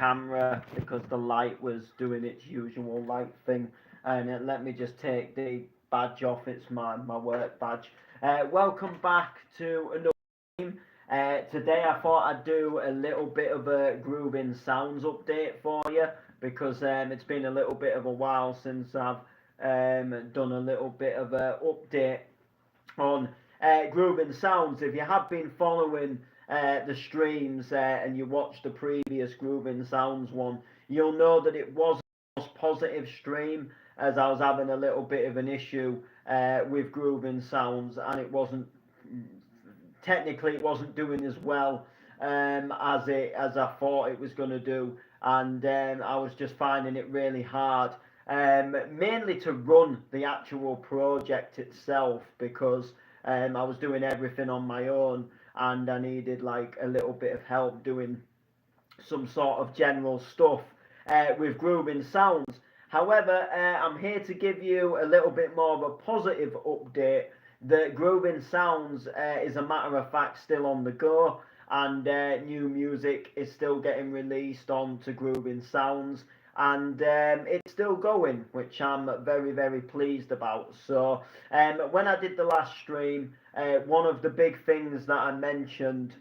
camera because the light was doing its usual light thing. And let me just take the badge off. It's my work badge. Welcome back to another stream. Today I thought I'd do a little bit of a Groovin soundz update for you because it's been a little bit of a while since I've done a little bit of a update on Groovin soundz. If you have been following the streams and you watched the previous Groovin soundz one, you'll know that it was the most positive stream, as I was having a little bit of an issue with Groovin soundz, and it wasn't doing as well as I thought it was going to do, and I was just finding it really hard, mainly to run the actual project itself, because I was doing everything on my own and I needed like a little bit of help doing some sort of general stuff with Groovin soundz. However, I'm here to give you a little bit more of a positive update that Groovin soundz is a matter of fact still on the go, and new music is still getting released onto Groovin soundz, and it's still going, which I'm very, very pleased about. So when I did the last stream, one of the big things that I mentioned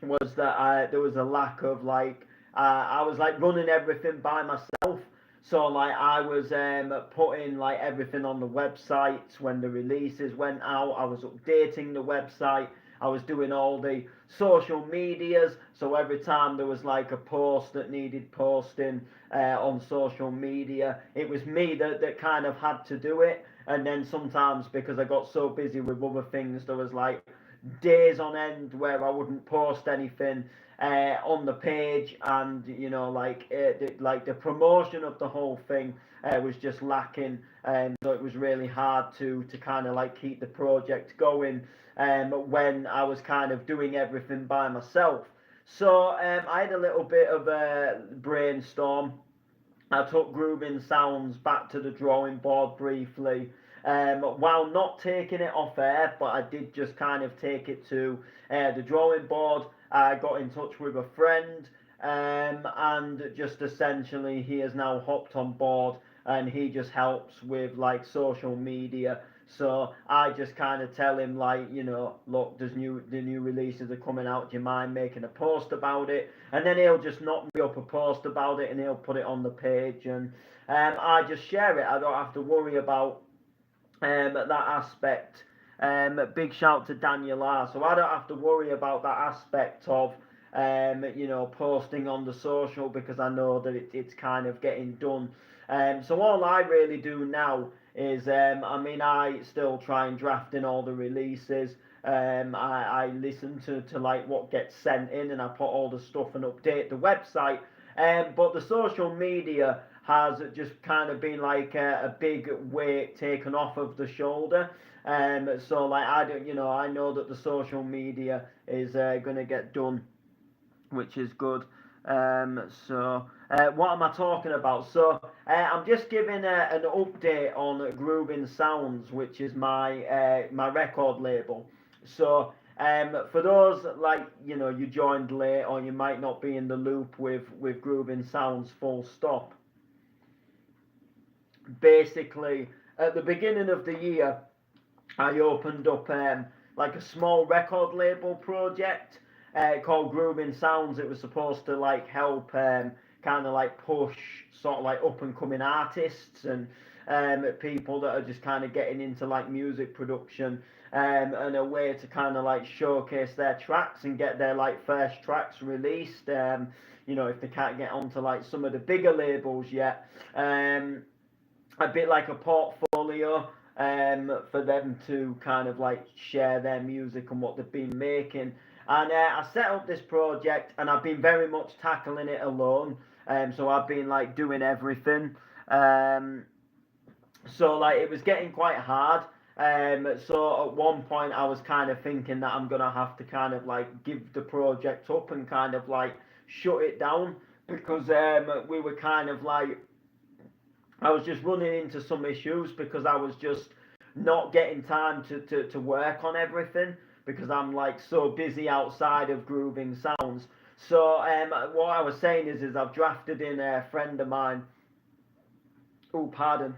was that there was a lack of like I was like running everything by myself. So like I was putting like everything on the website when the releases went out. I was updating the website. I was doing all the social medias. So every time there was like a post that needed posting on social media, it was me that kind of had to do it. And then sometimes, because I got so busy with other things, there was like days on end where I wouldn't post anything on the page, and you know, like the promotion of the whole thing was just lacking, so it was really hard to kind of like keep the project going when I was kind of doing everything by myself. So I had a little bit of a brainstorm. I took Groovin soundz back to the drawing board briefly, while not taking it off air, but I did just kind of take it to the drawing board. I got in touch with a friend, and just essentially he has now hopped on board, and he just helps with like social media. So I just kind of tell him, like, you know, look, the new releases are coming out, do you mind making a post about it? And then he'll just knock me up a post about it and he'll put it on the page, and I just share it. I don't have to worry about that aspect. Big shout to Daniel R. So I don't have to worry about that aspect of you know, posting on the social, because I know that it's kind of getting done. So all I really do now is I mean, I still try and draft in all the releases. I listen to like what gets sent in, and I put all the stuff and update the website. But the social media has just kind of been like a big weight taken off of the shoulder. So like I don't, you know, I know that the social media is going to get done, which is good. So what am I talking about? So I'm just giving an update on Groovin soundz, which is my my record label. So for those, like, you know, you joined late or you might not be in the loop with Groovin soundz full stop. Basically, at the beginning of the year, I opened up like a small record label project called Groovin soundz. It was supposed to like help kind of like push sort of like up and coming artists and people that are just kind of getting into like music production, and a way to kind of like showcase their tracks and get their like first tracks released, you know, if they can't get onto like some of the bigger labels yet. A bit like a portfolio for them to kind of like share their music and what they've been making. And I set up this project, and I've been very much tackling it alone. So I've been like doing everything. So like it was getting quite hard. So at one point I was kind of thinking that I'm gonna have to kind of like give the project up and kind of like shut it down, because we were kind of like, I was just running into some issues because I was just not getting time to work on everything, because I'm like so busy outside of Groovin soundz. So what I was saying is I've drafted in a friend of mine. Oh, pardon.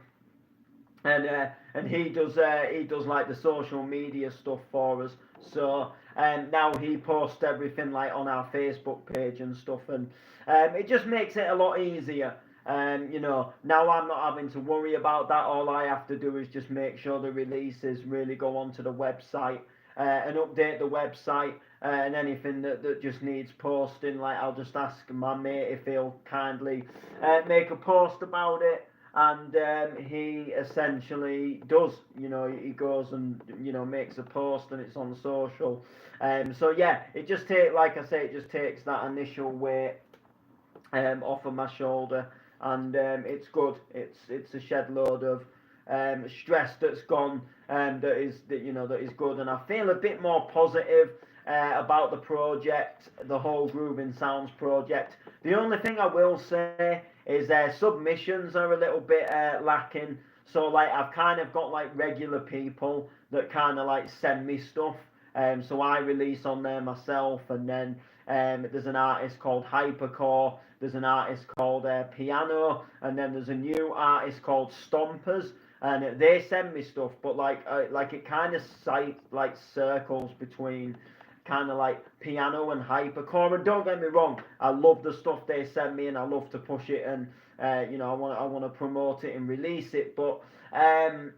And he does like the social media stuff for us. So now he posts everything like on our Facebook page and stuff, and it just makes it a lot easier. You know, now I'm not having to worry about that. All I have to do is just make sure the releases really go onto the website and update the website. And anything that just needs posting, like I'll just ask my mate if he'll kindly make a post about it, and he essentially does. You know, he goes and makes a post, and it's on social. So yeah, it just like I say, it just takes that initial weight off of my shoulder, and it's good. It's a shed load of stress that's gone, that is good, and I feel a bit more positive about the project, the whole Groovin Sounds project. The only thing I will say is submissions are a little bit lacking. So like I've kind of got like regular people that kind of like send me stuff. So I release on there myself, and then there's an artist called Hypercore, there's an artist called Piano, and then there's a new artist called Stompers, and they send me stuff, but like it kind of circles between kind of like Piano and Hypercore. And don't get me wrong, I love the stuff they send me, and I love to push it, and I want to promote it and release it, but I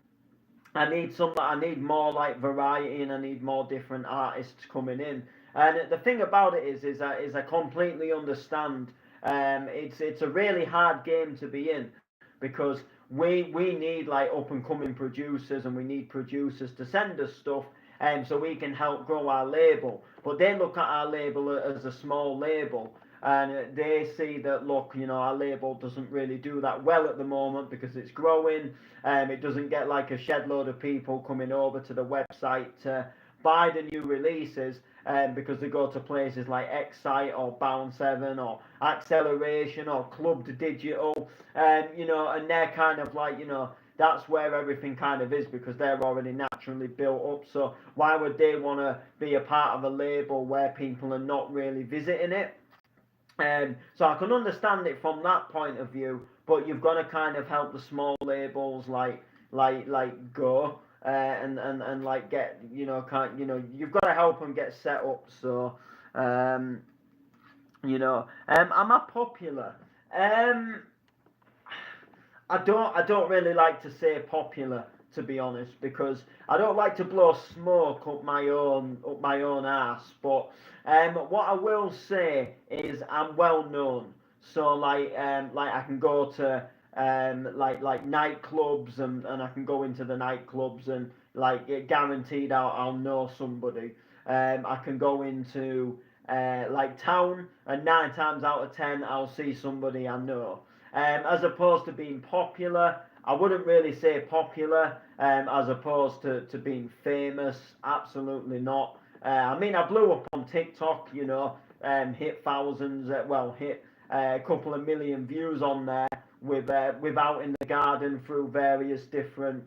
need more like variety, and I need more different artists coming in. And the thing about it is I completely understand. It's a really hard game to be in, because we need like up and coming producers, and we need producers to send us stuff, so we can help grow our label. But they look at our label as a small label, and they see that, look, our label doesn't really do that well at the moment because it's growing. It doesn't get like a shed load of people coming over to the website to buy the new releases, because they go to places like Excite or Bound 7 or Acceleration or Clubbed Digital, and they're kind of like, that's where everything kind of is, because they're already naturally built up. So why would they want to be a part of a label where people are not really visiting it? So I can understand it from that point of view, but you've got to kind of help the small labels like go, and like get, you've got to help them get set up. So am I popular? I don't really like to say popular, to be honest, because I don't like to blow smoke up my own ass. But what I will say is I'm well known. So like I can go to like nightclubs, and I can go into the nightclubs, and like guaranteed I'll know somebody. I can go into like town, and 9 times out of 10 I'll see somebody I know. As opposed to being popular, I wouldn't really say popular. As opposed to being famous, absolutely not. I mean, I blew up on TikTok, hit thousands, hit a couple of million views on there with Out in the Garden through various different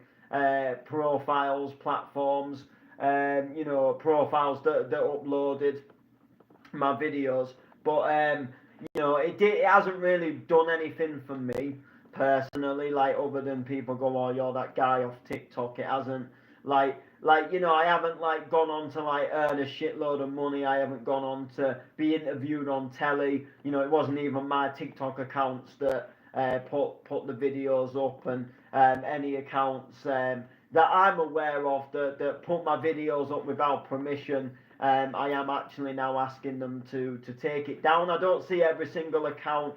profiles, platforms, profiles that uploaded my videos. But it hasn't really done anything for me personally, like other than people go, oh, you're that guy off TikTok. It hasn't I haven't like gone on to like earn a shitload of money. I haven't gone on to be interviewed on telly. It wasn't even my TikTok accounts that put the videos up, and any accounts that I'm aware of that put my videos up without permission. I am actually now asking them to take it down. I don't see every single account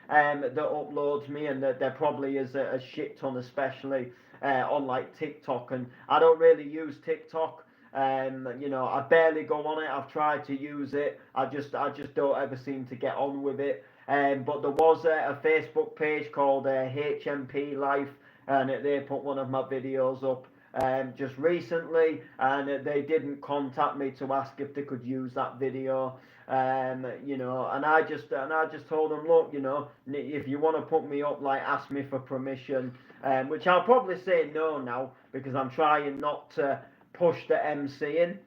that uploads me, and that there probably is a shit ton, especially on like TikTok. And I don't really use TikTok. I barely go on it. I've tried to use it. I just don't ever seem to get on with it. But there was a Facebook page called HMP Life, and they put one of my videos up just recently, and they didn't contact me to ask if they could use that video. And I just told them, look, if you want to put me up, like, ask me for permission, which I'll probably say no now, because I'm trying not to push the MCing.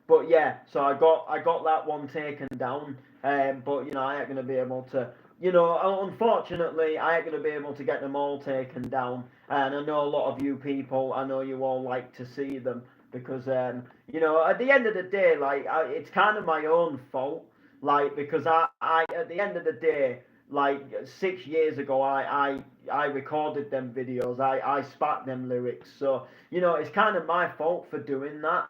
But yeah, so I got that one taken down. But I ain't gonna be able to. Unfortunately, I ain't gonna be able to get them all taken down. And I know a lot of you people. I know you all like to see them because at the end of the day, like it's kind of my own fault. Like because I at the end of the day, like 6 years ago, I recorded them videos. I spat them lyrics. So it's kind of my fault for doing that.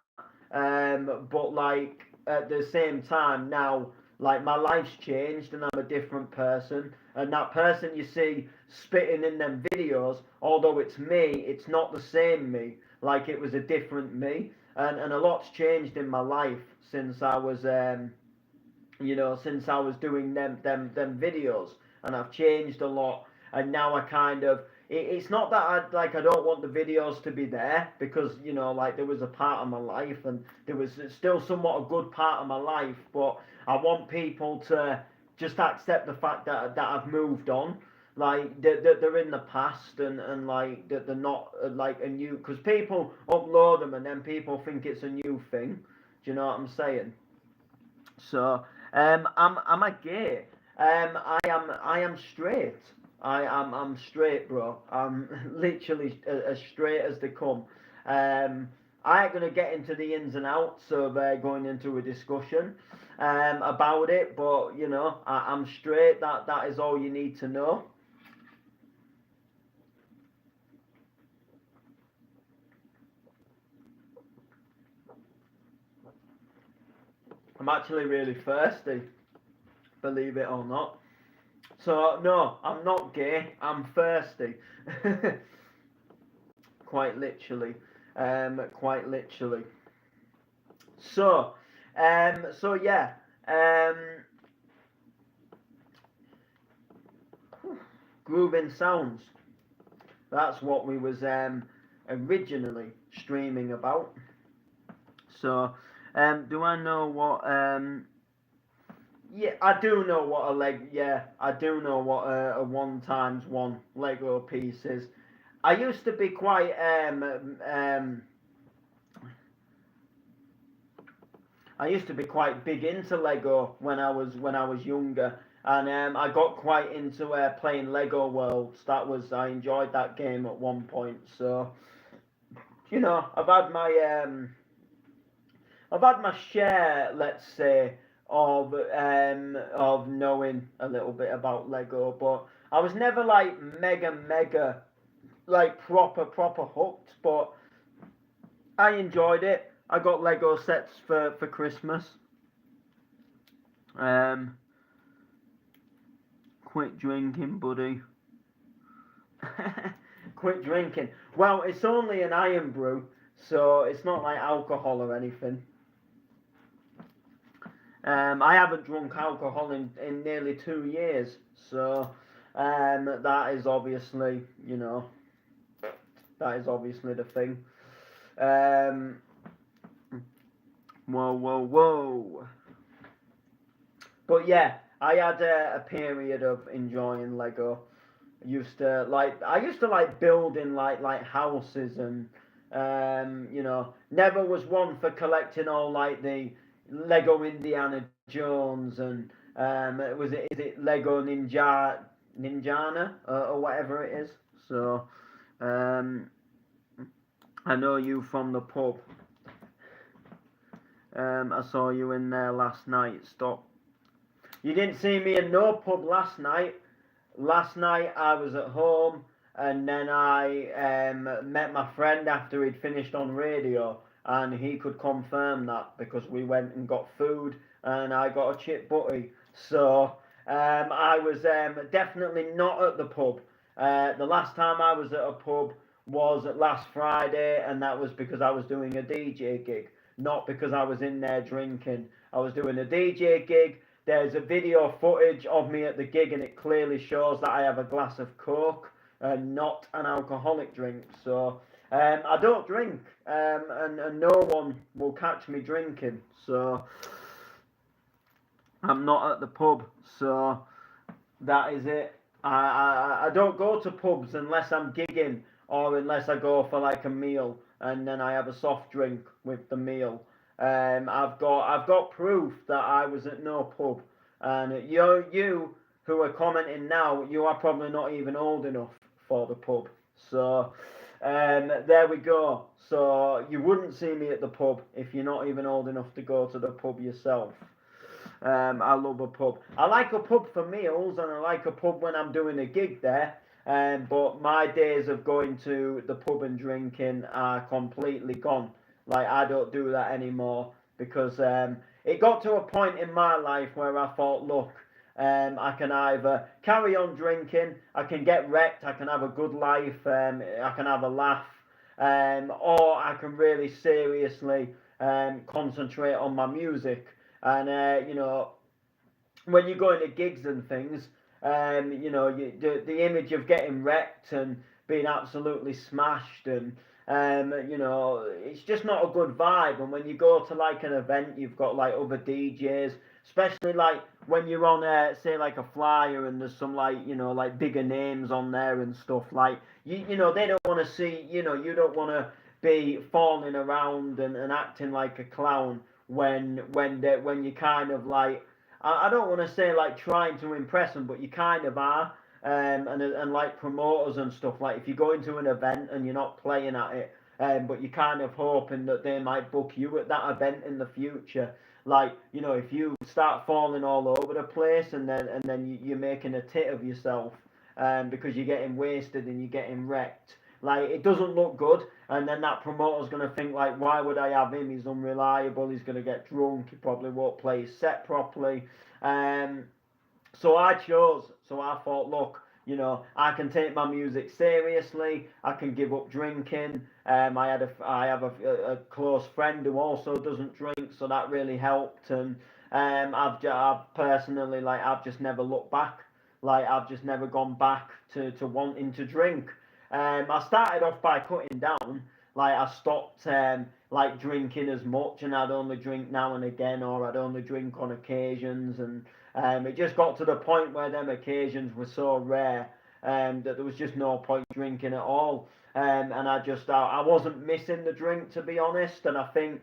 But like at the same time now, like my life's changed and I'm a different person. And that person you see spitting in them videos, although it's me, it's not the same me. Like it was a different me. And a lot's changed in my life since I was since I was doing them videos, and I've changed a lot. And now I kind of it's not that I don't want the videos to be there because like there was a part of my life and there was still somewhat a good part of my life, but I want people to just accept the fact that I've moved on. Like that they're in the past and like that they're not like a new, because people upload them and then people think it's a new thing. Do you know what I'm saying? So, am I gay? I am straight. I'm straight, bro. I'm literally as straight as they come. I ain't gonna get into the ins and outs of going into a discussion about it, but I'm straight. That is all you need to know. I'm actually really thirsty, believe it or not. So no, I'm not gay. I'm thirsty. Quite literally. Quite literally. So, yeah. Um, Groovin soundz. That's what we was originally streaming about. So, do I know what? Yeah, I do know what a leg. Yeah, I do know what a 1x1 Lego piece is. I used to be quite I used to be quite big into Lego when I was younger, and I got quite into playing Lego Worlds. I enjoyed that game at one point. So I've had my share, let's say, of knowing a little bit about Lego, but I was never like mega like proper hooked. But I enjoyed it. I got Lego sets for Christmas. Um, Quit drinking, buddy. Quit drinking. Well, it's only an iron brew, so it's not like alcohol or anything. I haven't drunk alcohol in nearly 2 years, so that is obviously, that is obviously the thing. Um, whoa. But yeah, I had a period of enjoying Lego. I used to like building like houses and never was one for collecting all like the Lego Indiana Jones and is it Lego Ninjana or whatever it is. So um, I know you from the pub. I saw you in there last night. Stop. You didn't see me in no pub last night. Last night I was at home and then I met my friend after he'd finished on radio, and he could confirm that because we went and got food and I got a chip butty. So I was definitely not at the pub. The last time I was at a pub was last Friday, and that was because I was doing a DJ gig, not because I was in there drinking. I was doing a DJ gig. There's a video footage of me at the gig, and it clearly shows that I have a glass of Coke and not an alcoholic drink. So I don't drink, and no one will catch me drinking. So I'm not at the pub. So that is it. I don't go to pubs unless I'm gigging or unless I go for like a meal and then I have a soft drink with the meal. I've got proof that I was at no pub, and you who are commenting now, you are probably not even old enough for the pub. So there we go. So you wouldn't see me at the pub if you're not even old enough to go to the pub yourself. I love a pub. I like a pub for meals, and I like a pub when I'm doing a gig there. But my days of going to the pub and drinking are completely gone. Like I don't do that anymore because it got to a point in my life where I thought, look, I can either carry on drinking, I can get wrecked, I can have a good life, I can have a laugh, or I can really seriously concentrate on my music. And when you go into gigs and things, the image of getting wrecked and being absolutely smashed and it's just not a good vibe. And when you go to like an event, you've got like other DJs, especially like when you're on say like a flyer and there's some like like bigger names on there and stuff. Like they don't want to see you don't want to be falling around and acting like a clown when you kind of like I don't want to say like trying to impress them, but you kind of are. And like promoters and stuff, like if you go into an event and you're not playing at it, but you're kind of hoping that they might book you at that event in the future. Like if you start falling all over the place and then you're making a tit of yourself, because you're getting wasted and you're getting wrecked. Like it doesn't look good, and then that promoter's gonna think like, why would I have him? He's unreliable. He's gonna get drunk. He probably won't play his set properly. Um, so I chose. So I thought, look, I can take my music seriously. I can give up drinking. I have a close friend who also doesn't drink, so that really helped. And I've personally like I've just never looked back. Like I've just never gone back to wanting to drink. I started off by cutting down. Like I stopped like drinking as much, and I'd only drink now and again, or I'd only drink on occasions, and it just got to the point where them occasions were so rare that there was just no point drinking at all. And I wasn't missing the drink, to be honest. And I think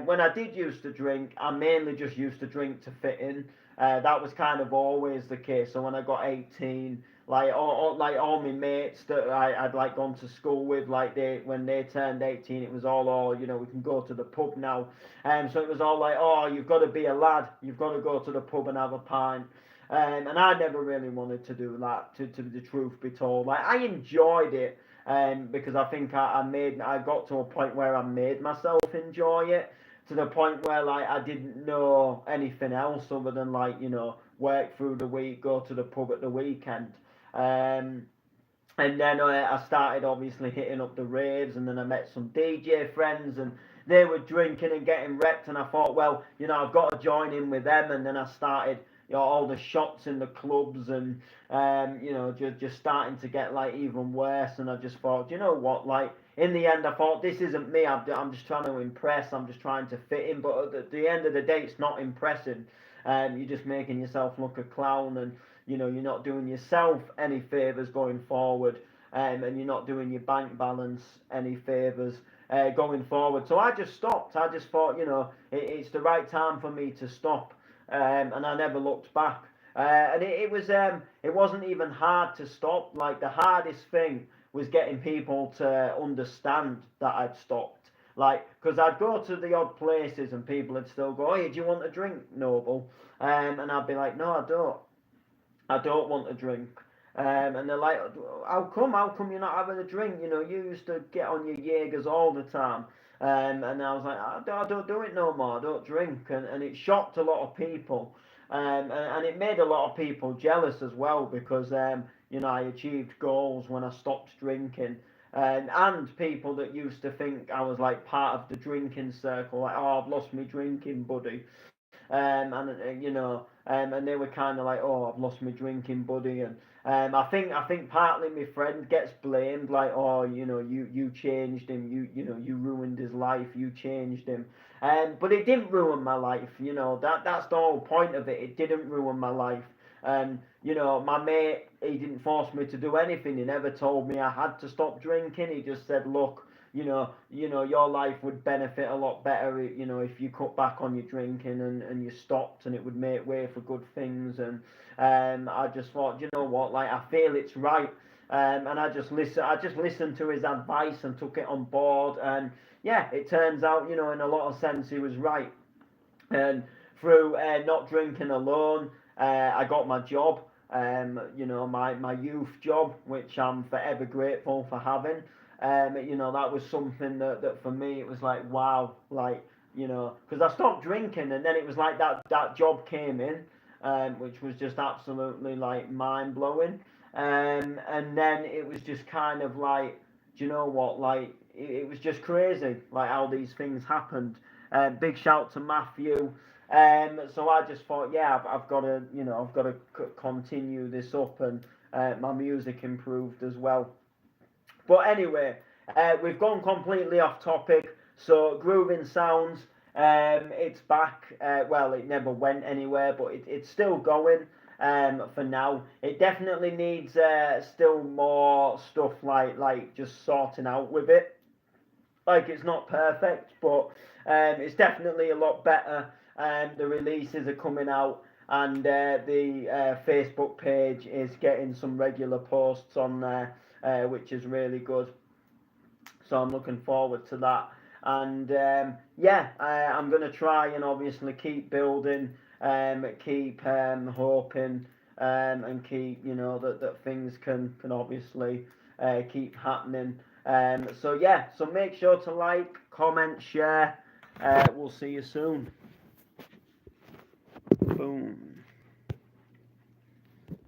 when I did used to drink, I mainly just used to drink to fit in. That was kind of always the case. So when I got 18, like all my mates that I'd like gone to school with, like when they turned 18, it was all, oh, we can go to the pub now. So it was all like, oh, you've got to be a lad, you've got to go to the pub and have a pint. And I never really wanted to do that, to the truth be told. Like I enjoyed it, because I think I got to a point where I made myself enjoy it, to the point where like I didn't know anything else other than like work through the week, go to the pub at the weekend. Um, and then I started obviously hitting up the raves, and then I met some DJ friends, and they were drinking and getting wrecked, and I thought, well, I've got to join in with them, and then I started, all the shots in the clubs, and just starting to get like even worse, and I just thought, you know what, like in the end, I thought this isn't me. I'm just trying to impress. I'm just trying to fit in, but at the end of the day, it's not impressing. You're just making yourself look a clown, and you're not doing yourself any favors going forward, and you're not doing your bank balance any favors going forward. So I just stopped. I just thought, it's the right time for me to stop, and I never looked back. And it wasn't even hard to stop. Like the hardest thing was getting people to understand that I'd stopped. Like, because I'd go to the odd places and people would still go, "Hey, do you want a drink, Noble?" And I'd be like, "No, I don't. I don't want a drink." And they're like, "How come? How come you're not having a drink? You used to get on your Jaegers all the time." And I was like, I don't do it no more. I don't drink." And it shocked a lot of people. And it made a lot of people jealous as well, because I achieved goals when I stopped drinking. And people that used to think I was like part of the drinking circle, like, "Oh, I've lost my drinking buddy." And they were kind of like, "Oh, I've lost my drinking buddy." And I think partly my friend gets blamed, like, "Oh, you changed him, you ruined his life, you changed him." But it didn't ruin my life. That's the whole point of it. It didn't ruin my life. And my mate, he didn't force me to do anything. He never told me I had to stop drinking. He just said, "Look, your life would benefit a lot better, if you cut back on your drinking and you stopped, and it would make way for good things. And I just thought, you know what, like, I feel it's right. And I just listened to his advice and took it on board. And yeah, it turns out, in a lot of sense, he was right. And through not drinking alone, I got my job. My youth job, which I'm forever grateful for having. That was something that for me, it was like, wow, like, because I stopped drinking, and then it was like that job came in, which was just absolutely like mind blowing. And then it was just kind of like, do you know what, like, it was just crazy, like, how these things happened. Big shout to Matthew. So I just thought, yeah, I've got to, I've got to continue this up, and my music improved as well. But anyway, we've gone completely off topic. So Groovin soundz, it's back. Well, it never went anywhere, but it's still going. For now, it definitely needs still more stuff, like just sorting out with it. Like, it's not perfect, but it's definitely a lot better. The releases are coming out, and the Facebook page is getting some regular posts on there, which is really good. So I'm looking forward to that. And yeah, I'm going to try and obviously keep building, keep hoping, and keep, that things can obviously keep happening. So yeah, so make sure to like, comment, share. We'll see you soon. Boom.